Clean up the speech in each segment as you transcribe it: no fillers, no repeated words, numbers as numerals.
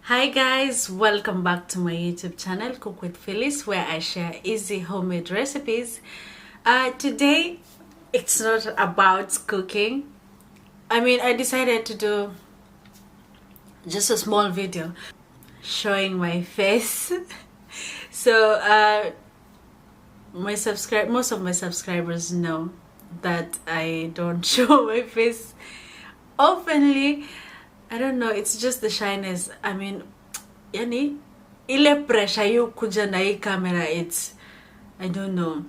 Hi guys, welcome back to my YouTube channel Cook with Phyllis, where I share easy homemade recipes. Today it's not about cooking. I decided to do just a small video showing my face. So most of my subscribers know that I don't show my face openly. I don't know, it's just the shyness. Yani ile pressure you kuja na hii camera, I don't know.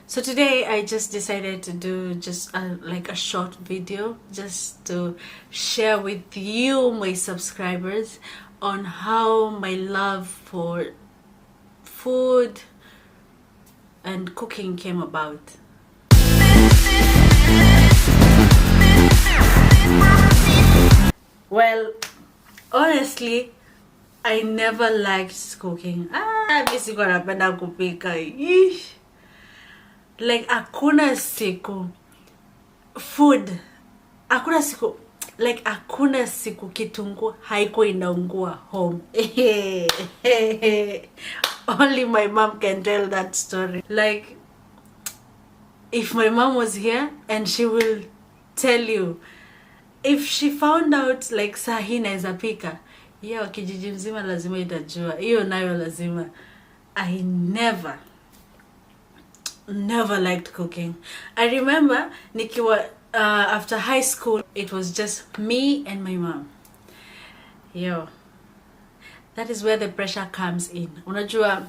So today I just decided to do just like a short video just to share with you, my subscribers, on how my love for food and cooking came about. Well, honestly, I never liked cooking. Mimi sikuwa napenda kupika. Eesh. Like hakuna siku food, hakuna siku kitunguu haiko inaungua home. Only my mom can tell that story. Like if my mom was here, and she will tell you, if she found out like saa hii naweza pika, hiyo kijiji mzima lazima itajua. Hiyo nayo lazima. I never liked cooking. I remember nikiwa after high school, it was just me and my mom. That is where the pressure comes in. Unajua,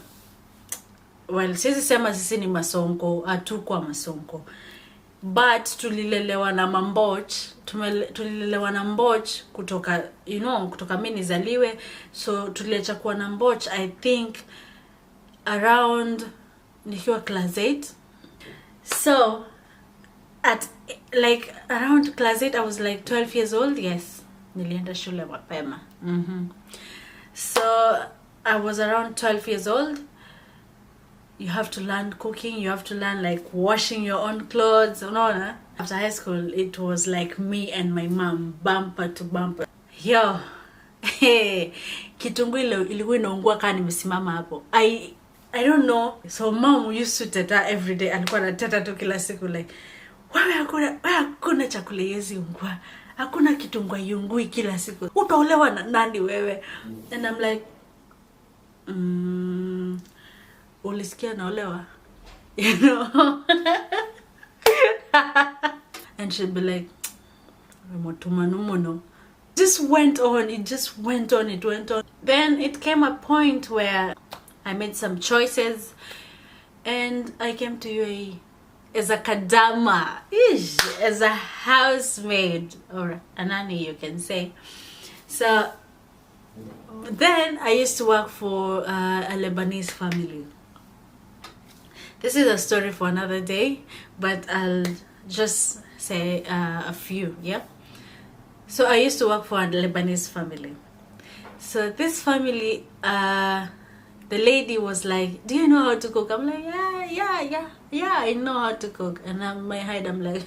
well, sisi sema sisi ni masonko, hatukwa masonko. But tulilelewa na mamboch, tulilelewa na mboch kutoka, kutoka mimi nizaliwe. So tuliacha kuwa na mboch, I think around nikiwa class 8. So at like around class 8, I was like 12 years old. Yes, nilienda shule mapema. So I was around 12 years old. You have to learn cooking, you have to learn like washing your own clothes. After high school, it was like me and my mom, bumper to bumper. Kitunguu ilikuwa inaungua kama nimesimama hapo. I don't know. So mom used to teta every day. Alikuwa anateta tu kila siku like, wewe hakuna chakula yezi ungua. Hakuna kitunguu yungui kila siku. Utaolewa na nani wewe? And I'm like, ulisikia naolewa? And she'd be like, it just went on. Then it came a point where I made some choices and I came to U.A.E as a kadama, as a housemaid, or a nanny, you can say. So then I used to work for a Lebanese family. This is a story for another day, but I'll just say a few. So I used to work for a Lebanese family. So this family, the lady was like, do you know how to cook? I'm like, yeah, I know how to cook. And in my head, I'm like,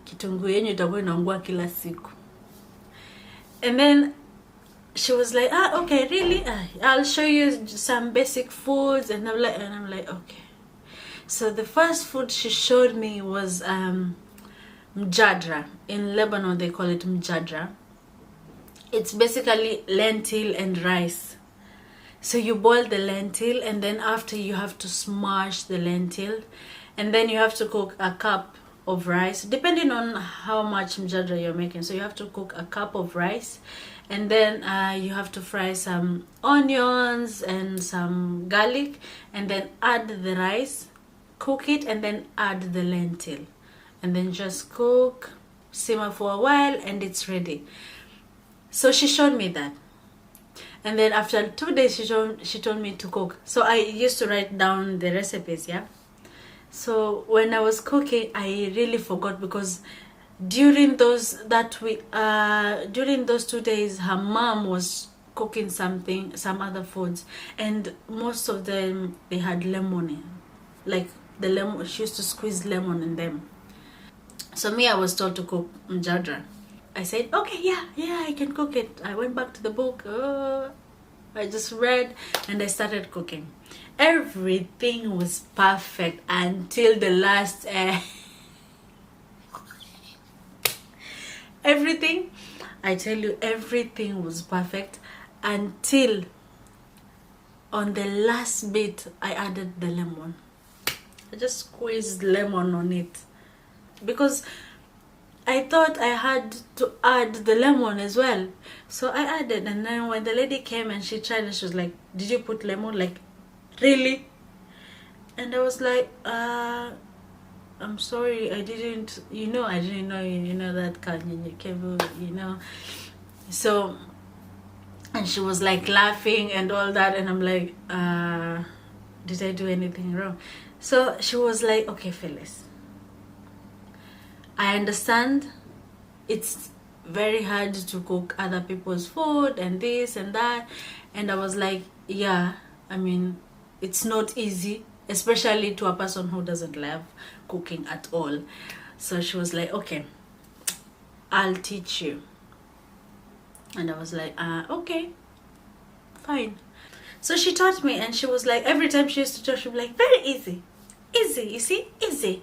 kitunguu yenyu itakuwa inaungua kila siku. And then she was like, okay, really? I'll show you some basic foods. And I'm like, okay. So the first food she showed me was mjadra. In Lebanon, they call it mjadra. It's basically lentil and rice. So you boil the lentil, and then after you have to smash the lentil, and then you have to cook a cup of rice, depending on how much mjadra you're making. So you have to cook a cup of rice, and then you have to fry some onions and some garlic, and then add the rice, cook it, and then add the lentil, and then just cook, simmer for a while, and it's ready. So she showed me that. And then after 2 days, she told me to cook. So I used to write down the recipes, So when I was cooking, I really forgot, because during those 2 days, her mom was cooking some other foods, and most of them, they had lemon in. Like the lemon, she used to squeeze lemon in them. So me, I was told to cook mjadra. I said, okay, yeah, I can cook it. I went back to the book. I just read and I started cooking. Everything was perfect until the last everything, I tell you, everything was perfect until on the last bit I added the lemon. I just squeezed lemon on it because I thought I had to add the lemon as well. So I added, and then when the lady came and she tried, and she was like, did you put lemon? Like, really? And I was like, I'm sorry, I didn't, I didn't know, that cable, So, and she was like laughing and all that, and I'm like, did I do anything wrong? So she was like, okay, Phyllis, I understand it's very hard to cook other people's food and this and that. And I was like, yeah, I mean, it's not easy, especially to a person who doesn't love cooking at all. So she was like, okay, I'll teach you. And I was like, okay, fine. So she taught me, and she was like, every time she used to talk, she'd be like, very easy, you see, easy.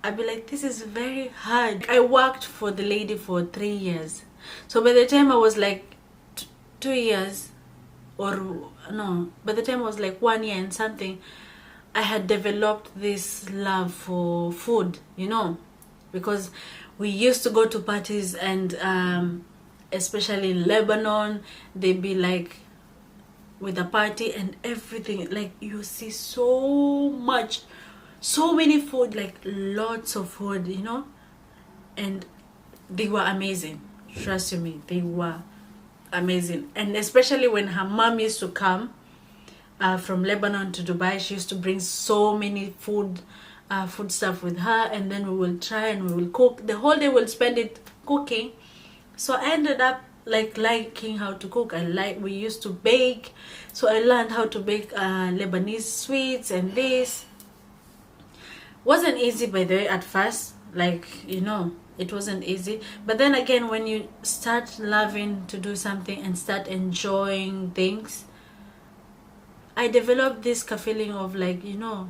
I'd be like, this is very hard. I worked for the lady for 3 years. So by the time I was like 2 years, or no, by the time I was like 1 year and something, I had developed this love for food, because we used to go to parties, and especially in Lebanon, they'd be like with a party and everything, like you see so many food, like lots of food, and they were amazing. Trust me, they were amazing. And especially when her mom used to come from Lebanon to Dubai, she used to bring so many food stuff with her, and then we will try and we will cook. The whole day we'll spend it cooking. So I ended up like liking how to cook. We used to bake, so I learned how to bake Lebanese sweets, and this wasn't easy, by the way, at first. Like, it wasn't easy. But then again, when you start loving to do something and start enjoying things, I developed this feeling of like,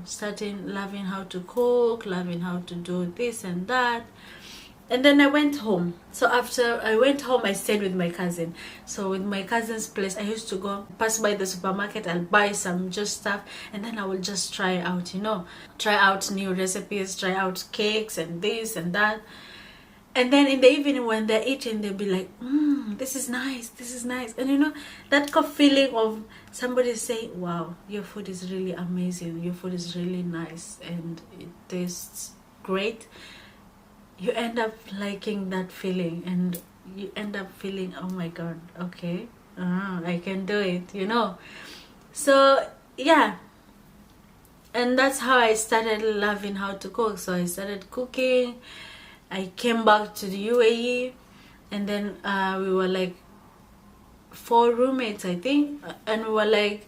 starting loving how to cook, loving how to do this and that. And then I went home. So after I went home, I stayed with my cousin. So with my cousin's place, I used to go pass by the supermarket. I'll buy some just stuff, and then I will just try out, try out new recipes, try out cakes and this and that. And then in the evening when they're eating, they'll be like, this is nice, this is nice. And that feeling of somebody saying, wow, your food is really amazing, your food is really nice, and it tastes great. You end up liking that feeling, and you end up feeling, oh my god, okay, I can do it, So yeah, and that's how I started loving how to cook. So I started cooking. I came back to the UAE, and then we were like 4 roommates, I think, and we were like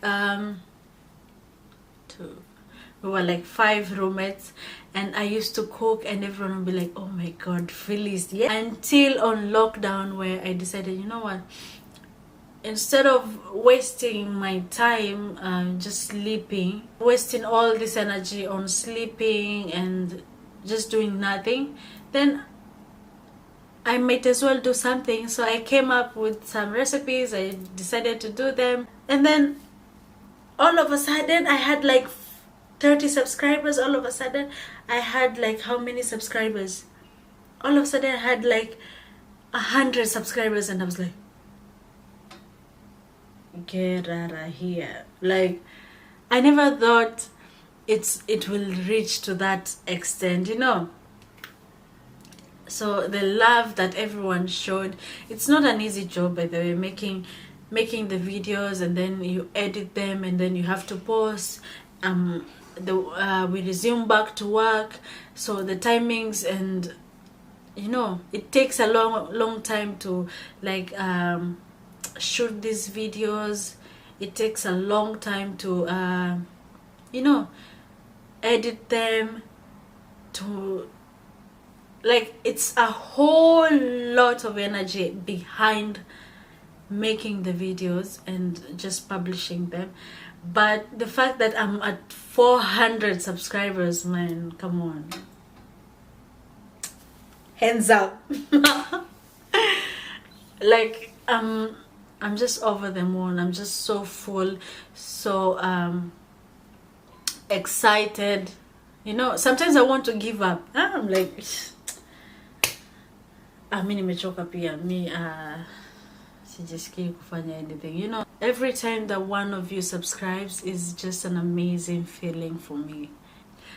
5 roommates, and I used to cook, and everyone would be like, oh my god, Phyllis, yeah. Until on lockdown, where I decided, you know what, instead of wasting my time just sleeping, wasting all this energy on sleeping and just doing nothing, then I might as well do something. So I came up with some recipes. I decided to do them, and then all of a sudden I had like 30 subscribers. All of a sudden I had like, how many subscribers? All of a sudden I had like 100 subscribers, and I was like, get out of here. Like, I never thought it will reach to that extent, So the love that everyone showed, it's not an easy job, by the way, making the videos, and then you edit them, and then you have to post. We resume back to work, so the timings, and it takes a long time to like shoot these videos. It takes a long time to edit them, to like it's a whole lot of energy behind making the videos and just publishing them. But the fact that I'm at 400 subscribers, man, come on, hands up. Like I'm just over the moon. I'm just so full, so excited. You know, sometimes I want to give up. I'm like, mi nimechoka pia, mi sijisikii kufanya anything. You know, every time that one of you subscribes is just an amazing feeling for me.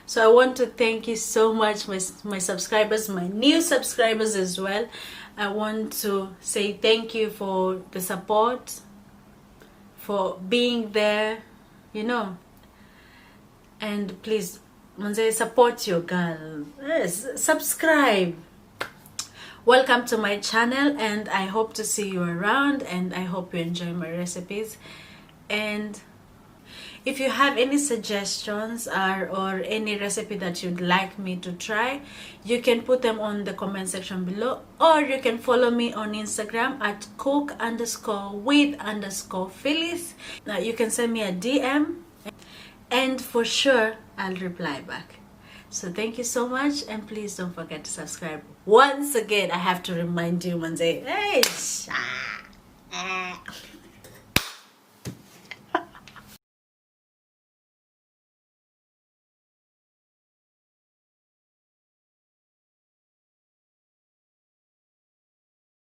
So I want to thank you so much, my subscribers, my new subscribers as well. I want to say thank you for the support, for being there, you know. And please, manze, support your girl. Yes, subscribe. Welcome to my channel, and I hope to see you around, and I hope you enjoy my recipes. And if you have any suggestions or any recipe that you'd like me to try, you can put them on the comment section below, or you can follow me on Instagram at cook_with_Phyllis. Now you can send me a DM, and for sure I'll reply back. So thank you so much, and please don't forget to subscribe. Once again, I have to remind you, manze, hey,